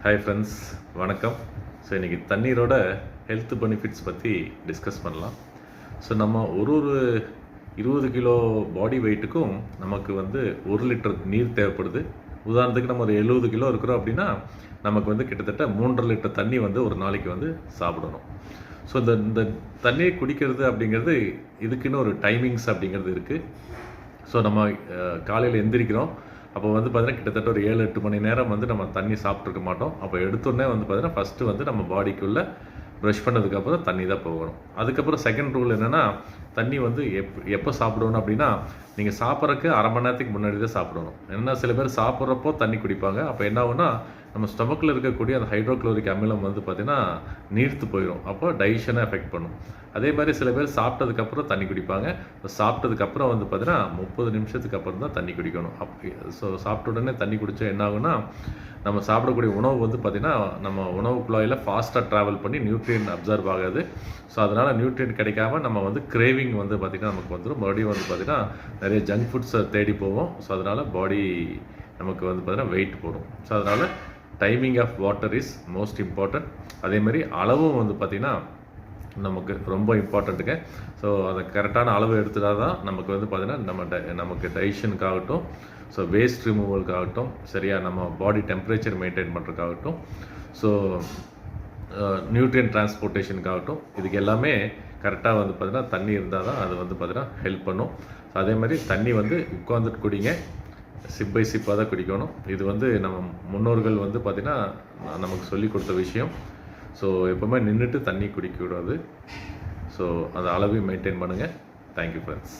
Hi friends, வணக்கம். So இன்றைக்கி தண்ணீரோட health benefits பற்றி டிஸ்கஸ் பண்ணலாம். ஸோ நம்ம ஒரு 20 கிலோ பாடி வெயிட்டுக்கும் நமக்கு 1 லிட்டர் நீர் தேவைப்படுது. உதாரணத்துக்கு நம்ம ஒரு 70 கிலோ இருக்கிறோம் அப்படின்னா நமக்கு கிட்டத்தட்ட 3.5 லிட்டர் தண்ணி ஒரு நாளைக்கு சாப்பிடணும். ஸோ இந்த தண்ணியை குடிக்கிறது அப்படிங்கிறது இதுக்குன்னு ஒரு டைமிங்ஸ் அப்படிங்கிறது இருக்குது. ஸோ நம்ம காலையில் எந்திரிக்கிறோம், அப்போ பார்த்தீங்கன்னா கிட்டத்தட்ட ஒரு 7-8 மணி நேரம் நம்ம தண்ணி சாப்பிட்ருக்க மாட்டோம். அப்போ எடுத்தோடனே பார்த்தீங்கன்னா ஃபஸ்ட்டு நம்ம பாடிக்குள்ளே ப்ரஷ் பண்ணதுக்கப்புறம் தண்ணி தான் போகணும். அதுக்கப்புறம் செகண்ட் ரூல் என்னென்னா, தண்ணி எப்போ சாப்பிடணும் அப்படின்னா, நீங்கள் சாப்பிட்றதுக்கு அரை மணி நேரத்துக்கு முன்னாடி தான் சாப்பிடணும். ஏன்னா சில பேர் சாப்பிட்றப்போ தண்ணி குடிப்பாங்க. அப்போ என்ன ஆகுனா, நம்ம ஸ்டொமக்கில் இருக்கக்கூடிய அந்த ஹைட்ரோக்ளோரிக் அமிலம் பார்த்திங்கன்னா நீர்த்து போயிடும். அப்போ டைஜஷனை எஃபெக்ட் பண்ணும். அதே மாதிரி சில பேர் சாப்பிட்டதுக்கப்புறம் தண்ணி குடிப்பாங்க. சாப்பிட்டதுக்கப்புறம் பார்த்தீங்கன்னா 30 நிமிஷத்துக்கு அப்புறம் தான் தண்ணி குடிக்கணும். ஸோ சாப்பிட்ட உடனே தண்ணி குடித்தா என்ன ஆகுனா, நம்ம சாப்பிடக்கூடிய உணவு பார்த்திங்கன்னா நம்ம உணவு குழாயில் ஃபாஸ்ட்டாக ட்ராவல் பண்ணி நியூட்ரியன் அப்சர்வ் ஆகாது. ஸோ அதனால் நியூட்ரியன் கிடைக்காம நம்ம கிரேவிங் பார்த்திங்கன்னா நமக்கு வந்துடும். மறுபடியும் பார்த்திங்கன்னா நிறைய ஜங்க் ஃபுட்ஸை தேடி போவோம். ஸோ அதனால் பாடி நமக்கு பார்த்திங்கன்னா வெயிட் போடும். ஸோ அதனால் timing of water is most important. அதேமாதிரி அளவும் பார்த்திங்கன்னா நமக்கு ரொம்ப இம்பார்ட்டண்ட்டுங்க. ஸோ அதை கரெக்டான அளவு எடுத்துட்டால் தான் நமக்கு பார்த்திங்கன்னா நமக்கு டைஜஷனுக்காகட்டும், ஸோ வேஸ்ட் ரிமூவலுக்காகட்டும், சரியாக நம்ம பாடி டெம்பரேச்சர் மெயின்டைன் பண்ணுறதுக்காகட்டும், ஸோ நியூட்ரியன் டிரான்ஸ்போர்ட்டேஷனுக்காகட்டும், இதுக்கு எல்லாமே கரெக்டாக பார்த்திங்கன்னா தண்ணி இருந்தால் தான் அது பார்த்திங்கன்னா ஹெல்ப் பண்ணும். அதே மாதிரி தண்ணி உட்காந்துட்டு குடிங்க, சிப் பை சிப்பாக தான் குடிக்கணும். இது நம்ம முன்னோர்கள் பார்த்திங்கன்னா நமக்கு சொல்லி கொடுத்த விஷயம். ஸோ எப்போவுமே நின்றுட்டு தண்ணி குடிக்கக்கூடாது. ஸோ அந்த அளவையும் மெயின்டைன் பண்ணுங்கள். Thank you friends.